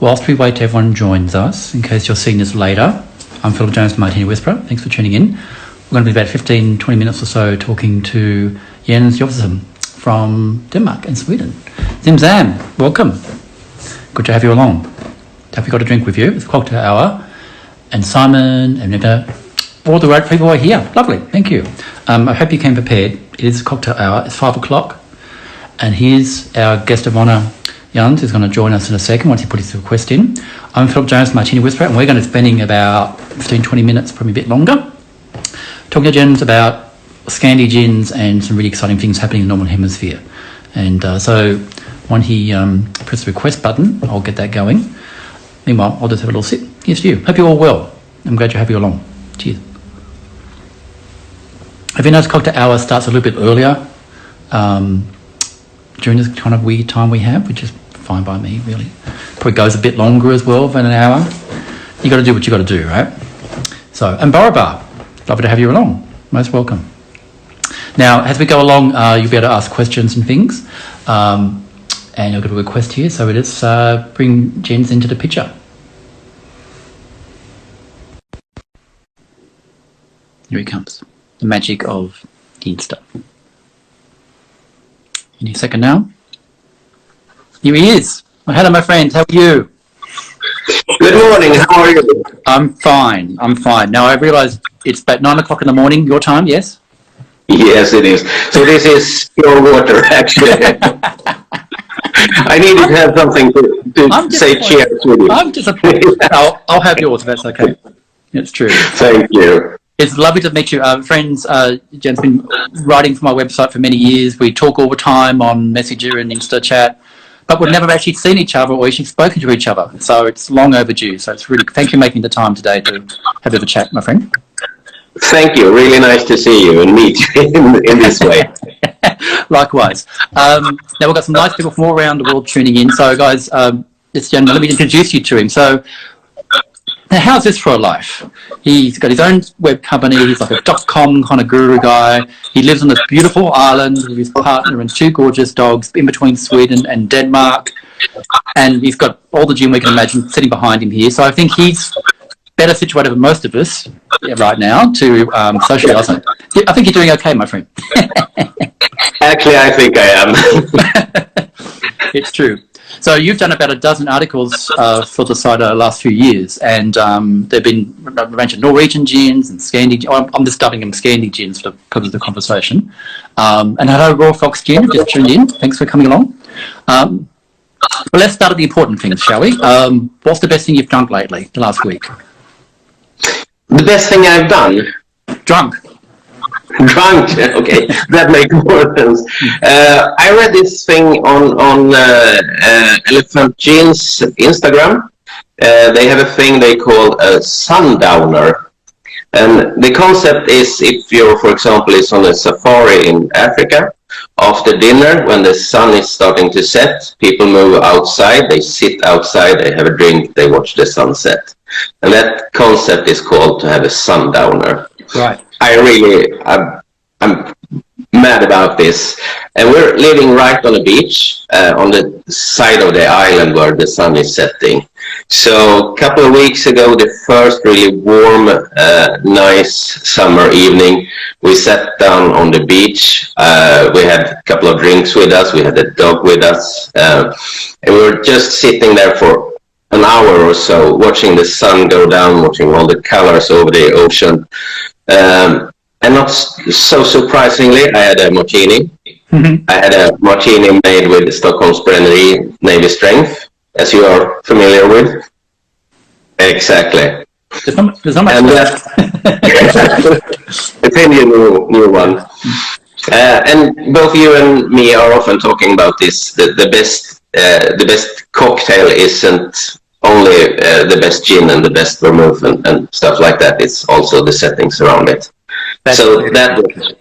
Whilst we wait till everyone joins us, in case you're seeing this later, I'm Philip Jones from Martini Whisperer. Thanks for tuning in. We're going to be about 15-20 minutes or so talking to Jens Josefsson from Denmark and Sweden. Zam, welcome. Good to have you along. Have you got a drink with you? It's cocktail hour. And Simon and Nina, all the right people are here. Lovely, thank you. I hope you came prepared. It is cocktail hour. It's 5 o'clock. And here's our guest of honour, Jens, who's going to join us in a second once he puts his request in. I'm Philip Jones, Martini Whisperer, and we're going to be spending about 15-20 minutes, probably a bit longer, talking to Jens about Scandi gins and some really exciting things happening in the Northern Hemisphere. And so when he presses the request button, I'll get that going. Meanwhile, I'll just have a little sip. Here's to you. Hope you're all well. I'm glad to have you along. Cheers. Have you noticed cocktail hour starts a little bit earlier during this kind of weird time we have, which is fine by me, really. Probably goes a bit longer as well than an hour. You got to do what you got to do, right? So, and Borobar, lovely to have you along. Most welcome. Now, as we go along, you'll be able to ask questions and things, and you'll get a request here. So let's bring Jens into the picture. Here he comes. The magic of Insta. Any second now? Here he is. Well, hello, my friend. How are you? Good morning. How are you? I'm fine. Now, I realise it's about 9 o'clock in the morning, your time, yes? Yes, it is. So this is pure water, actually. I needed to have something to say cheers with you. I'm disappointed. I'll have yours if that's okay. It's true. Thank you. It's lovely to meet you. Friends, Jen's been writing for my website for many years. We talk all the time on Messenger and Insta chat, but we've never actually seen each other or actually spoken to each other. So it's long overdue. So it's really, thank you for making the time today to have a bit of a chat, my friend. Thank you. Really nice to see you and meet you in this way. Likewise. Now we've got some nice people from all around the world tuning in. So guys, this gentleman, let me introduce you to him. So now, how's this for a life? He's got his own web company. He's like a .com kind of guru guy. He lives on this beautiful island with his partner and 2 gorgeous dogs in between Sweden and Denmark. And he's got all the gym we can imagine sitting behind him here. So I think he's better situated than most of us right now to socialise. I think you're doing okay, my friend. Actually, I think I am. It's true. So you've done about a dozen articles for the site the last few years, and there have been a range of Norwegian gins and Scandi. I'm just dubbing them Scandi gins for the purpose of the conversation. And hello, Raw Fox Gin, just tuned in. Thanks for coming along. Well, let's start with the important things, shall we? What's the best thing you've drunk lately, the last week? The best thing I've done? Drunk. Drunk, okay, that makes more sense. I read this thing on Elephant Gin's Instagram. They have a thing they call a sundowner. And the concept is if you're, for example, is on a safari in Africa, after dinner, when the sun is starting to set, people move outside, they sit outside, they have a drink, they watch the sunset. And that concept is called to have a sundowner. Right. I'm mad about this. And we're living right on the beach, on the side of the island where the sun is setting. So a couple of weeks ago, the first really warm, nice summer evening, we sat down on the beach. We had a couple of drinks with us. We had a dog with us. And we were just sitting there for an hour or so, watching the sun go down, watching all the colors over the ocean. And not so surprisingly, I had a martini. Mm-hmm. I had a martini made with Stockholm's Bränneri Navy Strength, as you are familiar with. Exactly. There's not much it's a new one. And both you and me are often talking about this. The best cocktail isn't only the best gin and the best vermouth and stuff like that. It's also the settings around it. So that was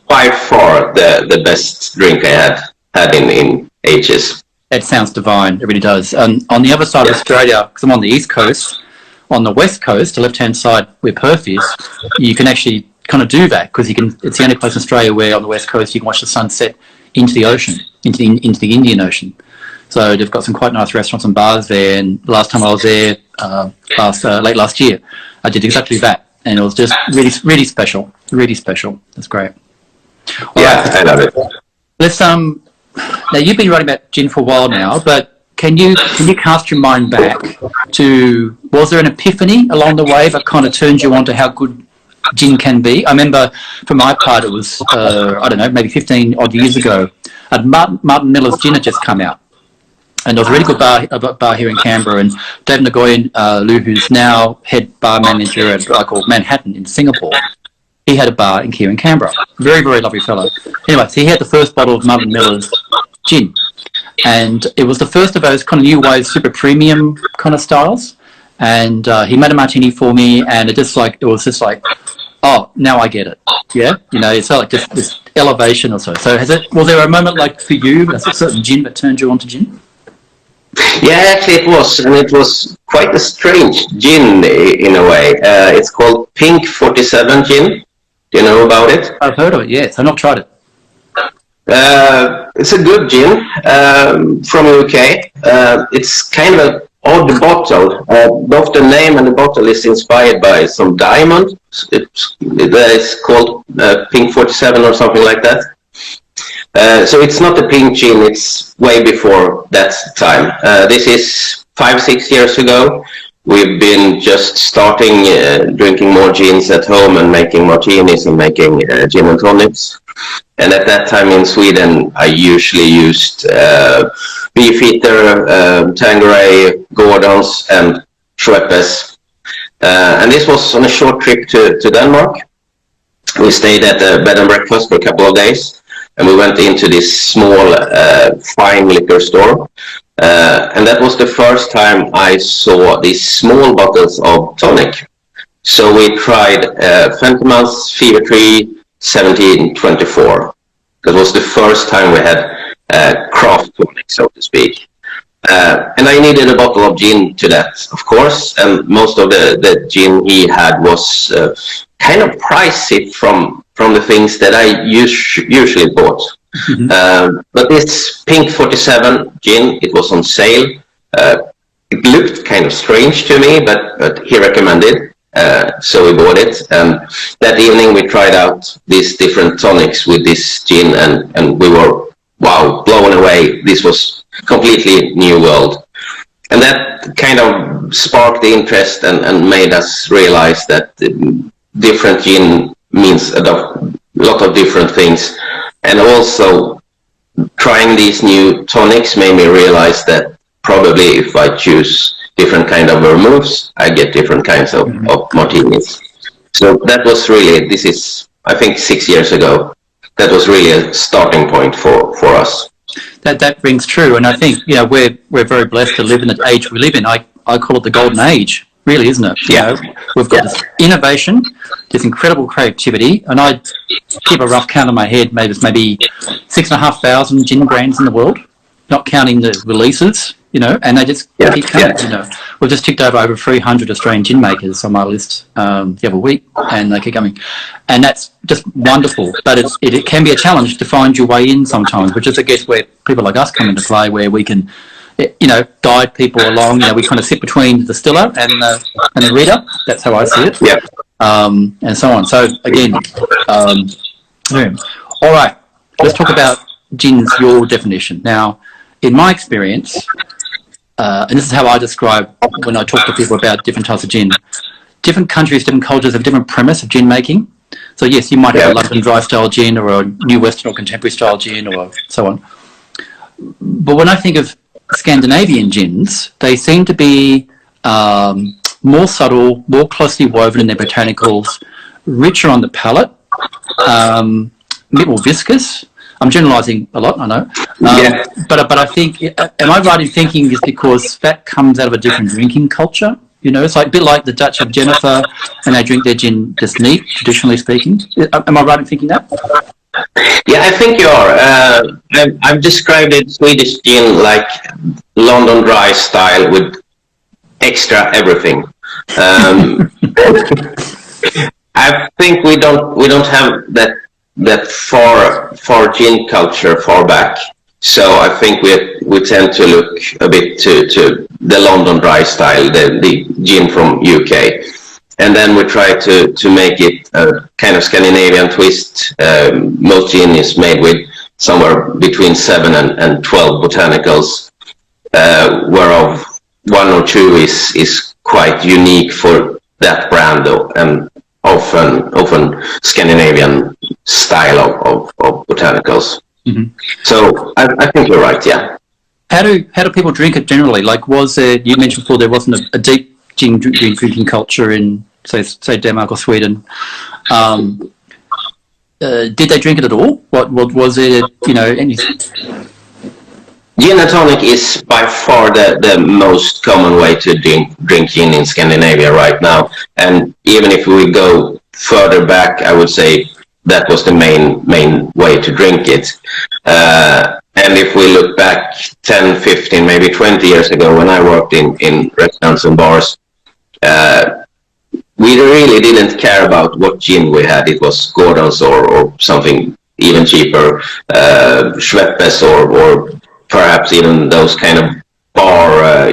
by far the best drink I had in ages. It sounds divine. It really does. On the other side of Australia, because I'm on the east coast, on the west coast, the left-hand side where Perth is, you can actually kind of do that because it's the only place in Australia where on the west coast you can watch the sunset into the ocean, into the Indian Ocean. So they've got some quite nice restaurants and bars there. And the last time I was there, late last year, I did exactly that, and it was just really special. Really special. That's great. Yeah, I love it. Let's now you've been writing about gin for a while now, but can you cast your mind back to, was there an epiphany along the way that kind of turned you on to how good gin can be? I remember for my part it was I don't know, maybe 15 odd years ago, Martin Miller's gin had just come out, and there was a really good bar here in Canberra, and David Nguyen Liu, who's now head bar manager at a bar called Manhattan in Singapore, he had a bar here in Canberra. Very, very lovely fellow. Anyway, so he had the first bottle of Martin Miller's gin, and it was the first of those kind of new wave super premium kind of styles, and he made a martini for me, and it was just like, oh, now I get it. Yeah, it's like just this elevation or so. So was there a moment like for you, a certain gin that turned you on to gin? Yeah, actually it was, and it was quite a strange gin in a way. It's called Pink 47 gin. Do you know about it? I've heard of it, yes. I've not tried it. It's a good gin from UK. It's kind of an odd bottle. Both the name and the bottle is inspired by some diamond. It's called Pink 47 or something like that. So it's not a pink gin, it's way before that time. This is 5-6 years ago. We've been just starting drinking more gins at home and making martinis and making gin and tonics. And at that time in Sweden, I usually used Beefeater, Tanqueray, Gordons, and Schweppes. And this was on a short trip to Denmark. We stayed at a bed and breakfast for a couple of days, and we went into this small fine liquor store. And that was the first time I saw these small bottles of tonic. So we tried Fentimans, Fever Tree, 1724. That was the first time we had craft tonic, so to speak. And I needed a bottle of gin to that, of course. And most of the gin he had was kind of pricey from the things that I usually bought. Mm-hmm. But this Pink 47 gin, it was on sale. It looked kind of strange to me, but he recommended, so we bought it. And that evening we tried out these different tonics with this gin, and we were, wow, blown away. This was completely new world. And that kind of sparked the interest and made us realize that different gin means a lot of different things. And also, trying these new tonics made me realize that probably if I choose different kind of vermouths, I get different kinds of martinis. So that was really, this is, I think, 6 years ago. That was really a starting point for us. That rings true, and I think we're very blessed to live in the age we live in. I call it the golden age, really, isn't it? Yeah. We've got this innovation, this incredible creativity, and I keep a rough count in my head. Maybe 6,500 gin brands in the world, not counting the releases. And they just keep coming. We've just ticked over 300 Australian gin makers on my list the other week, and they keep coming, and that's just wonderful. But it can be a challenge to find your way in sometimes, which is, I guess, where people like us come into play, where we can, guide people along. We kind of sit between the distiller and the reader. That's how I see it. Yeah. And so on. So again, all right. Let's talk about gin's your definition now. In my experience. And this is how I describe when I talk to people about different types of gin. Different countries, different cultures have a different premise of gin making. So yes, you might have a London dry style gin or a new Western or contemporary style gin or so on. But when I think of Scandinavian gins, they seem to be more subtle, more closely woven in their botanicals, richer on the palate, a bit more viscous. I'm generalising a lot, I know. But I think, am I right in thinking is because that comes out of a different drinking culture? It's like a bit like the Dutch have Jennifer and they drink their gin just neat, traditionally speaking. Am I right in thinking that? Yeah, I think you are. I've described it Swedish gin like London dry style with extra everything. I think we don't have that far gin culture far back. So I think we tend to look a bit to the London dry style, the gin from UK. And then we try to make it a kind of Scandinavian twist. Most gin is made with somewhere between 7 and 12 botanicals, whereof 1 or 2 is quite unique for that brand, though, and often Scandinavian style of botanicals. Mm-hmm. So I think you're right, yeah. How do people drink it generally? Like, was there, you mentioned before there wasn't a deep gin drinking culture in, say Denmark or Sweden. Did they drink it at all? What was it, any... Gin and tonic is by far the most common way to drink gin in Scandinavia right now. And even if we go further back, I would say that was the main way to drink it. And if we look back 10, 15, maybe 20 years ago when I worked in restaurants and bars, we really didn't care about what gin we had. It was Gordon's or something even cheaper, Schweppes or perhaps even those kind of bar,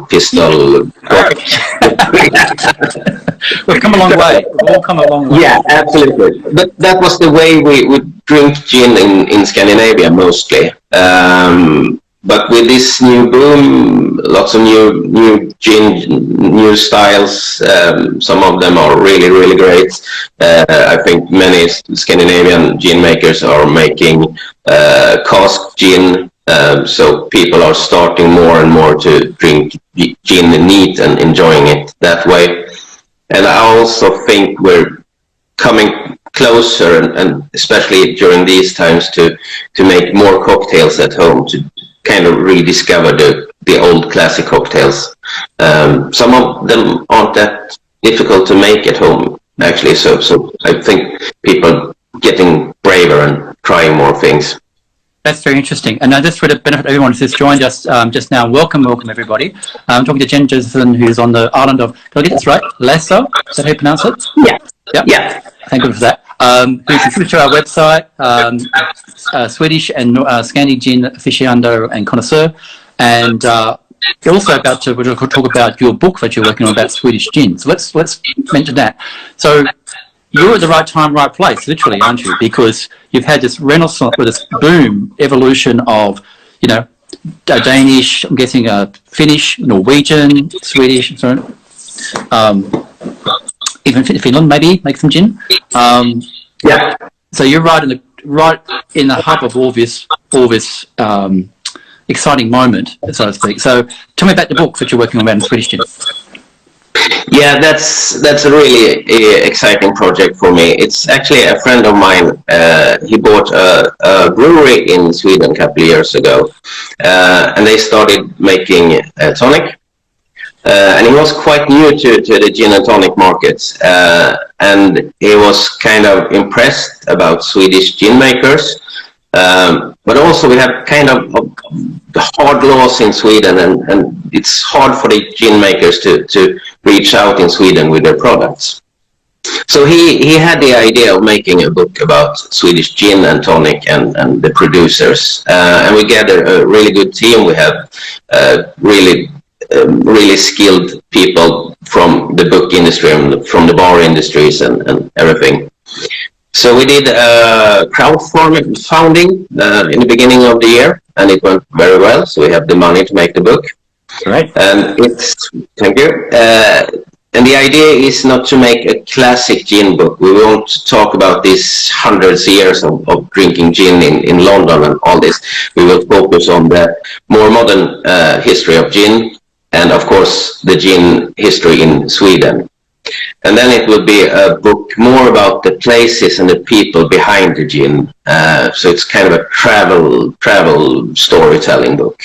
pistol. We've come a long way. We've all come a long way. Yeah, absolutely. But that was the way we would drink gin in Scandinavia mostly. But with this new boom, lots of new gin, new styles. Some of them are really, really great. I think many Scandinavian gin makers are making cask gin. So people are starting more and more to drink gin neat and enjoying it that way. And I also think we're coming closer, and especially during these times, to make more cocktails at home, to kind of rediscover the old classic cocktails. Some of them aren't that difficult to make at home, actually. So I think people getting braver and trying more things. That's very interesting. And just for the benefit of everyone who's joined us just now, welcome everybody. I'm talking to Jen Josefsson, who's on the island of, did I get this right? Lasso? Is that how you pronounce it? Yeah. Yep. Yeah. Thank you for that. Who's contributed to our website, Swedish and Scandi Gin aficionado and connoisseur. And you're also we're going to talk about your book that you're working on about Swedish gin. So let's mention that. So you're at the right time, right place, literally, aren't you? Because you've had this renaissance, or this boom, evolution of, Danish, I'm guessing Finnish, Norwegian, Swedish, and so on. Even Finland, maybe, make some gin. Yeah. So you're right in the hub of all this exciting moment, so to speak. So tell me about the book that you're working on about Swedish gin. Yeah, that's a really exciting project for me. It's actually a friend of mine. He bought a brewery in Sweden a couple of years ago, and they started making tonic. And he was quite new to the gin and tonic markets, and he was kind of impressed about Swedish gin makers. But also we have kind of hard laws in Sweden, and it's hard for the gin makers to reach out in Sweden with their products. So he had the idea of making a book about Swedish gin and tonic and the producers. And we gathered a really good team. We have really skilled people from the book industry and from the bar industries and everything. So we did crowdfunding in the beginning of the year, and it went very well. So we have the money to make the book. Right. And thank you. And the idea is not to make a classic gin book. We won't talk about these hundreds of years of drinking gin in London and all this. We will focus on the more modern history of gin, and of course the gin history in Sweden. And then it will be a book more about the places and the people behind the gin. So it's kind of a travel storytelling book.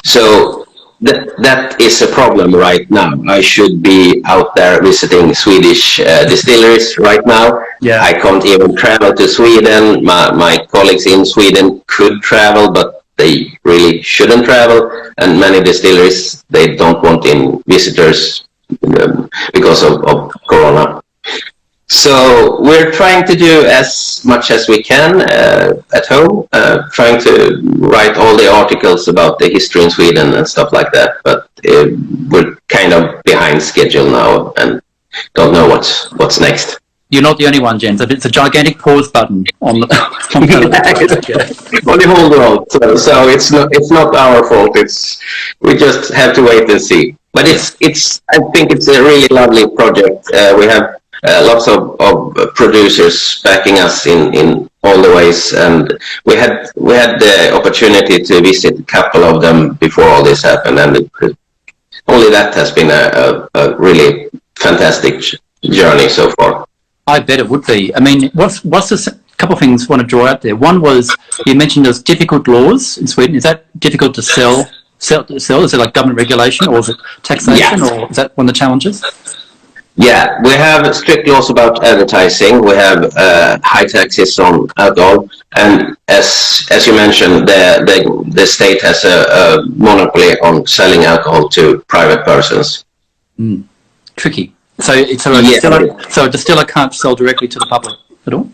So that is a problem right now. I should be out there visiting Swedish distilleries right now. Yeah. I can't even travel to Sweden. My colleagues in Sweden could travel, but they really shouldn't travel. And many distilleries, they don't want in visitors because of Corona. So we're trying to do as much as we can at home, trying to write all the articles about the history in Sweden and stuff like that. But we're kind of behind schedule now and don't know what's next. You're not the only one, Jens. It's a gigantic pause button on the On the whole world. So it's not our fault. We just have to wait and see. But I think it's a really lovely project. We have lots of producers backing us in all the ways, and we had the opportunity to visit a couple of them before all this happened, and only that has been a really fantastic journey so far. I bet it would be. I mean, what's this? Couple of things I want to draw out there. One was you mentioned there's difficult laws in Sweden. Is that difficult to sell? Is it like government regulation, or is it taxation, or is that one of the challenges? Yeah, we have strict laws about advertising. We have high taxes on alcohol, and as you mentioned, the state has a monopoly on selling alcohol to private persons. Tricky. So a distiller can't sell directly to the public at all?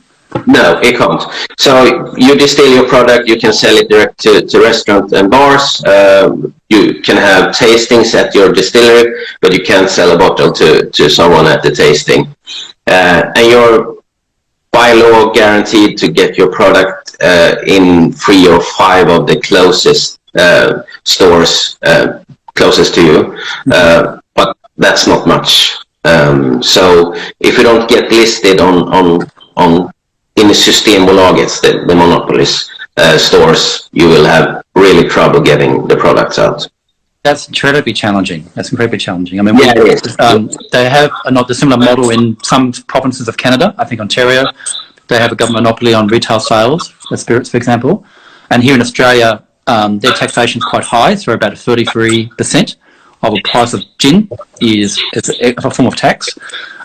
No, it can't. So you distill your product, you can sell it direct to restaurants and bars. You can have tastings at your distillery, but you can't sell a bottle to someone at the tasting. And you're by law guaranteed to get your product in 3 or 5 of the closest stores closest to you. But that's not much. So if you don't get listed on in the Systembolaget, the monopolies stores, you will have really trouble getting the products out. That's incredibly challenging. I mean, they have a similar model in some provinces of Canada. I think Ontario, they have a government monopoly on retail sales of spirits, for example. And here in Australia, their taxation is quite high, so about 33% of the price of gin is a form of tax.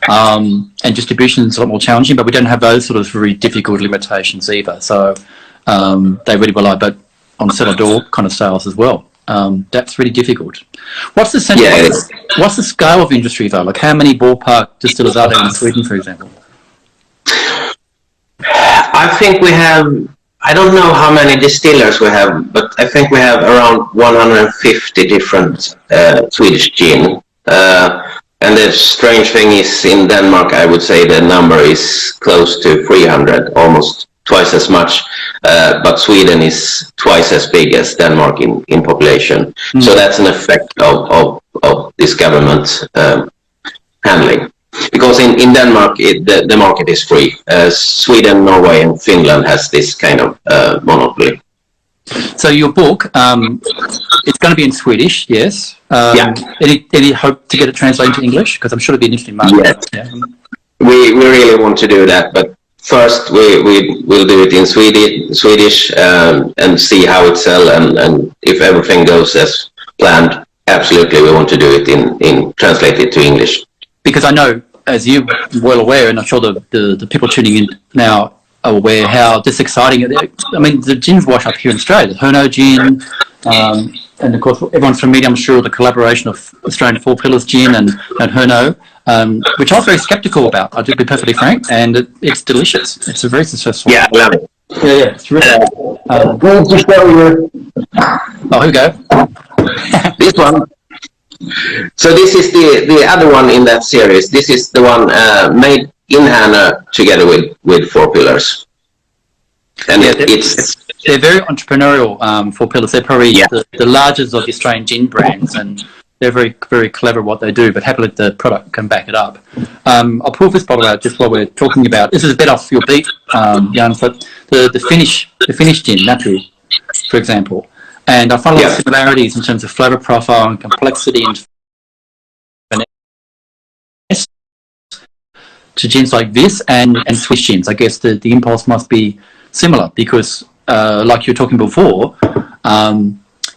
And distribution is a lot more challenging, but we don't have those sort of very difficult limitations either. So they really rely on cellar door kind of sales as well. That's really difficult. What's the scale of industry though? Like how many ballpark distillers are there in Sweden, for example? I think we have, I don't know how many distillers we have, but I think we have around 150 different Swedish gin. And the strange thing is in Denmark, I would say the number is close to 300, almost twice as much. But Sweden is twice as big as Denmark in population. So that's an effect of this government handling. Because in Denmark, the market is free. Sweden, Norway, and Finland has this kind of monopoly. So your book, it's going to be in Swedish, yes. Any hope to get it translated into English? Because I'm sure it'd be an interesting market. Yeah. We really want to do that, but first we'll do it in Swedish and see how it sells, and if everything goes as planned, absolutely we want to do it in translated to English. Because I know, as you're well aware, and I'm sure the people tuning in now are aware how this exciting it is. I mean, the gins wash up here in Australia, the Herno gin, and of course everyone's familiar, I'm sure, the collaboration of Australian Four Pillars gin and Herno, which I was very sceptical about, I to be perfectly frank, and it's delicious. It's a very successful. Yeah, I love it. Yeah, it's really going to show you. Oh, here we go. This one. So this is the other one in that series. This is the one made in Hannö together with Four Pillars. And they're very entrepreneurial, Four Pillars. They're probably the largest of the Australian gin brands, and they're very, very clever at what they do, but happily the product can back it up. I'll pull this bottle out just while we're talking about, this is a bit off your beat, Jan, but the Finnish gin, Natu, for example. And I find a lot of similarities in terms of flavour profile and complexity and finesse to gins like this and Swiss gins. I guess the impulse must be similar because, like you were talking before,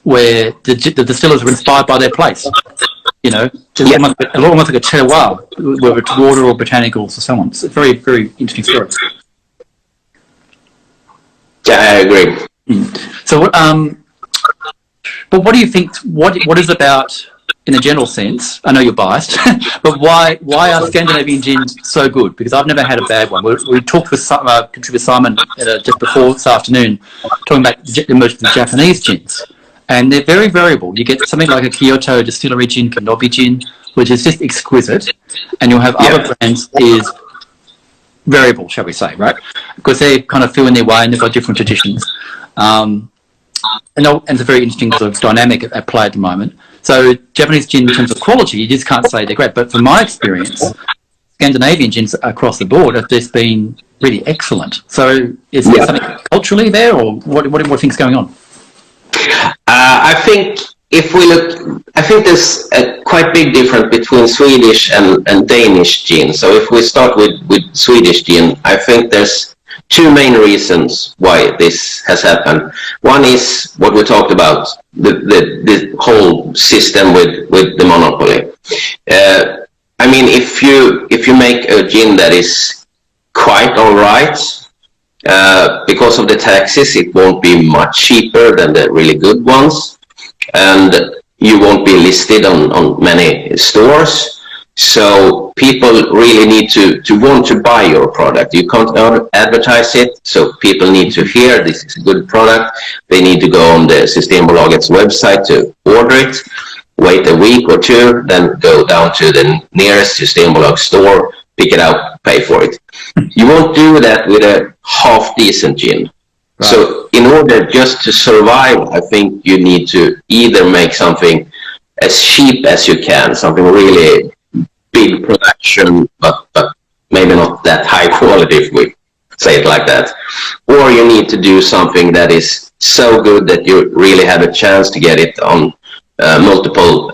where the distillers were inspired by their place. You know, almost like a terroir, whether it's water or botanicals or so on. It's a very, very interesting story. Yeah, I agree. So, but what do you think? What is about in a general sense, I know you're biased, but why are Scandinavian gins so good? Because I've never had a bad one. We talked with contributor Simon just before this afternoon, talking about the emergence of Japanese gins, and they're very variable. You get something like a Kyoto distillery gin, Kanobi gin, which is just exquisite, and you'll have other brands is variable, shall we say, right? Because they kind of feel in their way and they've got different traditions. And it's a very interesting sort of dynamic at play at the moment. So Japanese gin, in terms of quality, you just can't say they're great. But from my experience, Scandinavian gins across the board have just been really excellent. So is there something culturally there, or what do you think's going on? I think if we look, I think there's a quite big difference between Swedish and Danish gin. So if we start with Swedish gin, I think there's two main reasons why this has happened. One is what we talked about, the whole system with the monopoly. I mean, if you make a gin that is quite all right, because of the taxes, it won't be much cheaper than the really good ones, and you won't be listed on many stores. So people really need to want to buy your product. You can't advertise it, so people need to hear this is a good product. They need to go on the Systembolagets website to order it, wait a week or two, then go down to the nearest Systembolag store, pick it up, pay for it. You won't do that with a half-decent gin. Right. So in order just to survive, I think you need to either make something as cheap as you can, something really big production, but maybe not that high quality, if we say it like that. Or you need to do something that is so good that you really have a chance to get it on multiple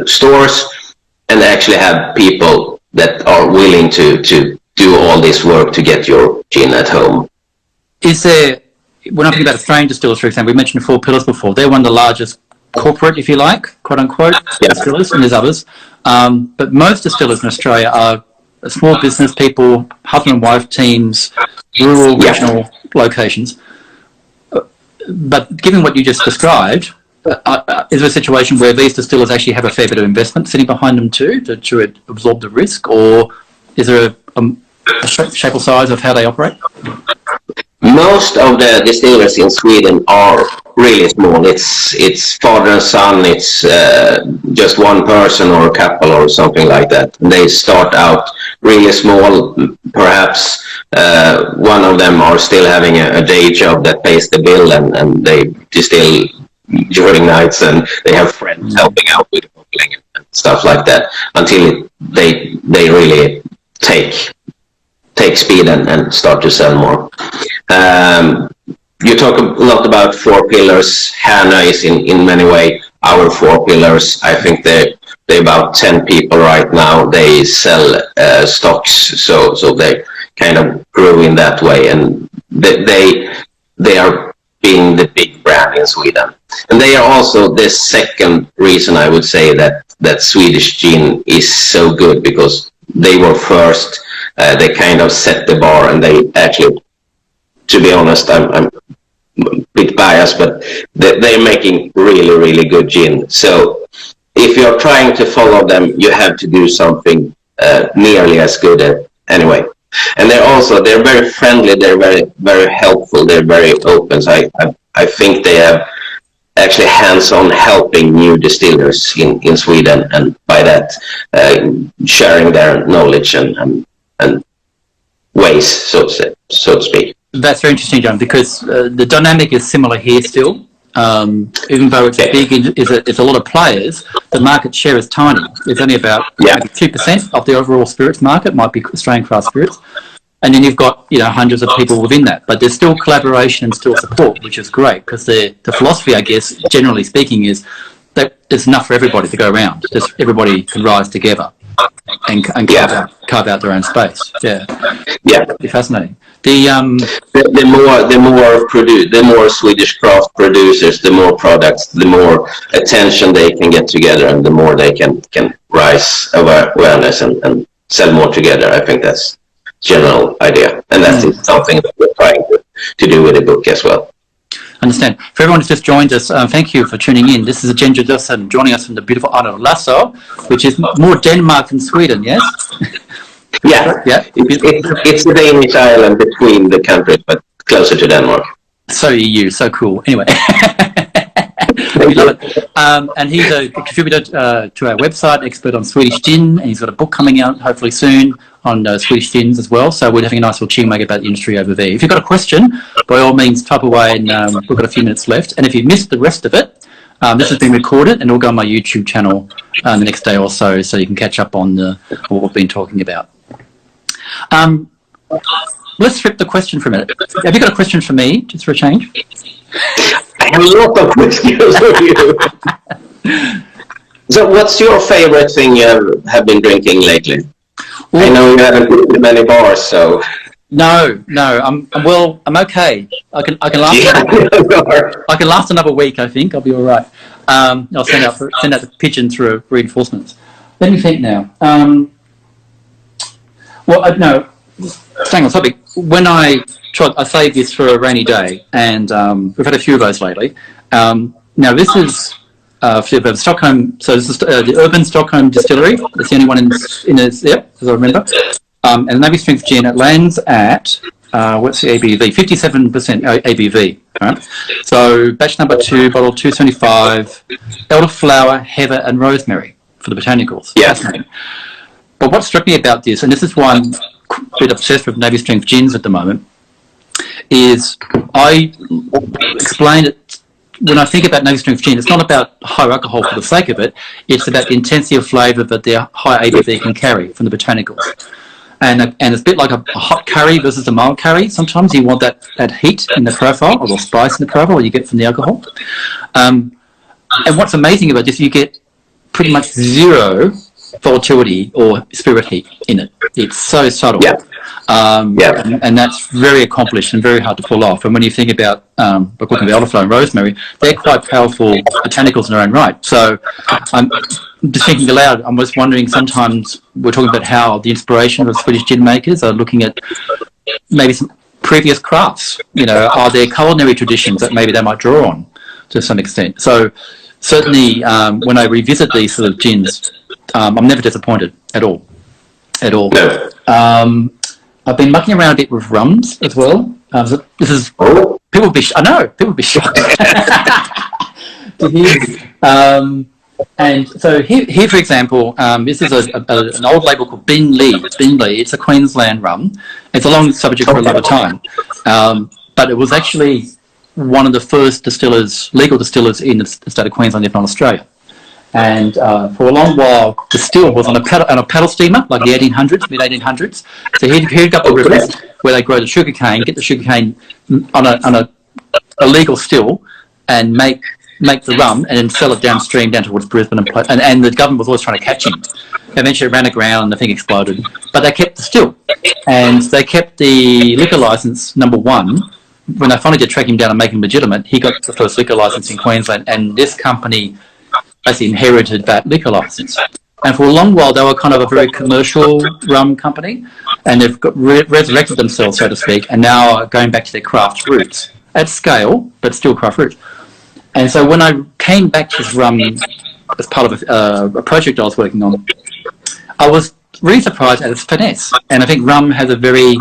stores, and actually have people that are willing to do all this work to get your gin at home. Is there, when I'm thinking about Australian distillers, for example, we mentioned Four Pillars before. They're one of the largest corporate, if you like, quote unquote, distillers, and there's others. But most distillers in Australia are small business people, husband and wife teams, rural, regional locations. But given what you just described, is there a situation where these distillers actually have a fair bit of investment sitting behind them too to absorb the risk, or is there a shape or size of how they operate? Most of the distillers in Sweden are really small. It's father and son. It's just one person or a couple or something like that. They start out really small. Perhaps one of them are still having a day job that pays the bill, and they distill during nights, and they have friends helping out with bottling and stuff like that, until they really take speed and start to sell more. You talk a lot about Four Pillars. Hannah is in many ways our Four Pillars. I think they're about 10 people right now. They sell stocks, so they kind of grew in that way, and they are being the big brand in Sweden. And they are also the second reason I would say that Swedish gin is so good, because they were first. They kind of set the bar, and they actually, to be honest, I'm a bit biased, but they're making really, really good gin. So if you're trying to follow them, you have to do something nearly as good anyway. And they're very friendly, they're very, very helpful, they're very open. So I think they have actually hands-on helping new distillers in Sweden, and by that sharing their knowledge and ways, so to speak. That's very interesting, John, because the dynamic is similar here still. Even though it's big, it's a lot of players, the market share is tiny. It's only about maybe 2% of the overall spirits market, might be Australian craft spirits. And then you've got hundreds of people within that. But there's still collaboration and still support, which is great, because the philosophy, I guess, generally speaking, is that there's enough for everybody to go around. Just everybody can rise together and carve out their own space. It'd be fascinating. The more Swedish craft producers, the more products, the more attention they can get together, and the more they can rise awareness and sell more together. I think that's general idea, and that is something that we're trying to do with the book as well. Understand. For everyone who's just joined us, thank you for tuning in. This is Josefsson joining us from the beautiful island of Lasso, which is more Denmark than Sweden, yes? Yeah, Yeah. it's the Danish island between the countries, but closer to Denmark. So EU, so cool. Anyway. We love it. And he's a contributor to our website, expert on Swedish gin, and he's got a book coming out hopefully soon on Swedish gins as well. So we're having a nice little chinwag about the industry over there. If you've got a question, by all means, type away, and we've got a few minutes left. And if you missed the rest of it, this has been recorded, and it'll go on my YouTube channel the next day or so you can catch up on what we've been talking about. Let's flip the question for a minute. Have you got a question for me, just for a change? I have a lot of questions for you. So what's your favorite thing you have been drinking lately? Well, I know you haven't been to many bars, so... No, I'm okay. I can last. I can last another week. I think I'll be all right. I'll send out the pigeon through reinforcements. Let me think now. No, staying on topic. When I saved this for a rainy day, and we've had a few of those lately. Now this is for Stockholm. So this is the Urban Stockholm Distillery. It's the only one in there, as I remember. And the Navy Strength Gin, it lands at, what's the ABV? 57% ABV. Right? So batch number 2, bottle 275, elderflower, heather, and rosemary for the botanicals. Yeah. But what struck me about this, and this is why I'm a bit obsessed with Navy Strength Gins at the moment, is I explained it. When I think about Navy Strength Gin, it's not about high alcohol for the sake of it. It's about the intensity of flavour that the high ABV can carry from the botanicals. And it's a bit like a hot curry versus a mild curry. Sometimes you want that heat in the profile, or the spice in the profile, you get from the alcohol. And what's amazing about this, you get pretty much zero volatility or spirit heat in it. It's so subtle. Yeah. And that's very accomplished and very hard to pull off. And when you think about we're talking about elderflower and rosemary, they're quite powerful botanicals in their own right. So I'm just thinking aloud, I'm just wondering, sometimes we're talking about how the inspiration of Swedish gin makers are looking at maybe some previous crafts. Are there culinary traditions that maybe they might draw on to some extent? So certainly when I revisit these sort of gins, I'm never disappointed at all. I've been mucking around a bit with rums as well. This is people would be shocked to hear. And so here, for example, this is an old label called Binley. It's a Queensland rum. It's a long subject for another time, but it was actually one of the first legal distillers in the state of Queensland, if not Australia. And for a long while, the still was on a paddle steamer, like the 1800s, mid-1800s. So he'd go up the rivers where they grow the sugarcane, get the sugarcane on a legal still, and make the rum, and then sell it downstream down towards Brisbane. And the government was always trying to catch him. Eventually it ran aground and the thing exploded. But they kept the still. And they kept the liquor licence, number 1. When they finally did track him down and make him legitimate, he got the first liquor licence in Queensland, and this company basically inherited that liquor license. And for a long while, they were kind of a very commercial rum company, and they've resurrected themselves, so to speak, and now are going back to their craft roots at scale, but still craft roots. And so when I came back to this rum as part of a project I was working on, I was really surprised at its finesse. And I think rum has a very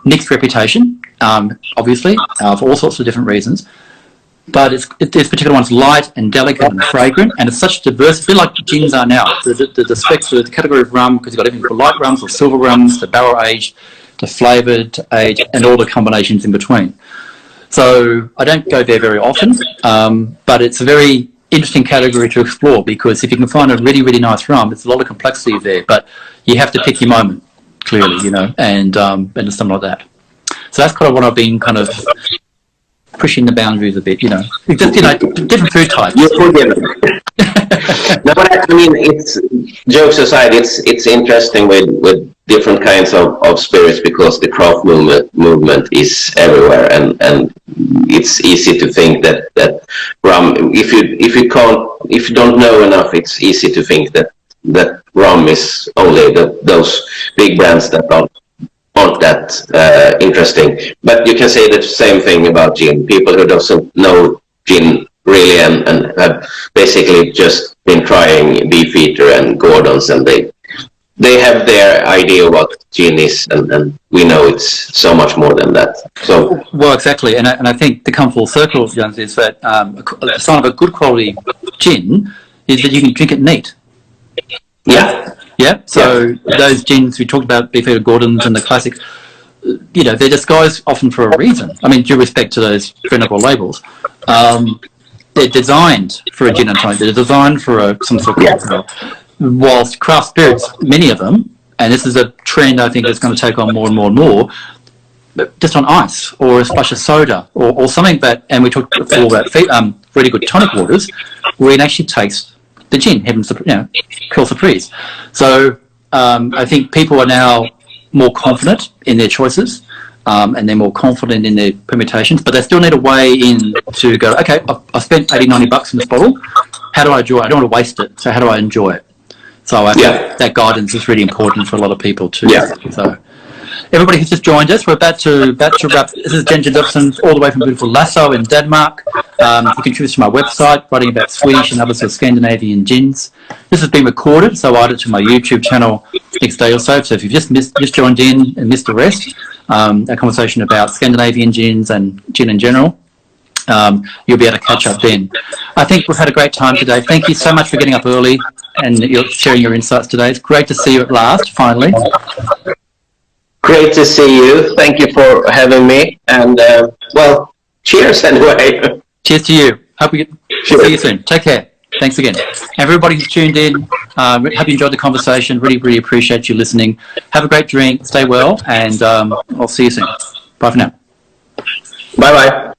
mixed reputation, obviously, for all sorts of different reasons. But this particular one's light and delicate and fragrant, and it's such diverse, a bit like gins are now. The specs of the category of rum, because you've got everything from light rums or silver rums to barrel aged to flavoured to aged, and all the combinations in between. So I don't go there very often, but it's a very interesting category to explore, because if you can find a really, really nice rum, there's a lot of complexity there, but you have to pick your moment, clearly, and something like that. So that's kind of what I've been kind of pushing the boundaries a bit, just, different food types. You're forgiven. No, but I mean, it's, jokes aside, it's interesting with different kinds of spirits, because the craft movement is everywhere, and it's easy to think that rum, if you don't know enough, it's easy to think that rum is only those big brands that aren't that interesting. But you can say the same thing about gin. People who doesn't know gin really and have basically just been trying Beefeater and Gordon's, and they have their idea what gin is, and we know it's so much more than that. So well, exactly, and I think to come full circle, Jones, is that a sign of a good quality gin is that you can drink it neat. yeah. Yeah. So those gins we talked about, Beefeater, Gordon's, and the classics, they're disguised often for a reason. I mean, due respect to those venerable labels. They're designed for a gin and tonic. They're designed for some sort of cocktail. Whilst craft spirits, many of them, and this is a trend I think that's going to take on more and more and more, but just on ice or a splash of soda or something that, and we talked before about really good tonic waters, where you can actually taste the gin, Curl Surprise. So I think people are now more confident in their choices. And they're more confident in their permutations, but they still need a way in to go, okay, I spent $80-90 in this bottle. How do I enjoy it? I don't want to waste it, so how do I enjoy it? So I think that guidance is really important for a lot of people too. Yeah. So everybody who's just joined us, we're about to wrap. This is Jen Josefsson, all the way from beautiful Lasso in Denmark. He contributes to my website, writing about Swedish and other sort of Scandinavian gins. This has been recorded, so I add it to my YouTube channel next day or so. So if you've just joined in and missed the rest, a conversation about Scandinavian gins and gin in general, you'll be able to catch up then. I think we've had a great time today. Thank you so much for getting up early and sharing your insights today. It's great to see you at last, finally. Great to see you. Thank you for having me. And, well, cheers anyway. Cheers to you. Hope we see you soon. Take care. Thanks again. Everybody who's tuned in, hope you enjoyed the conversation. Really, really appreciate you listening. Have a great drink. Stay well. And I'll see you soon. Bye for now. Bye-bye.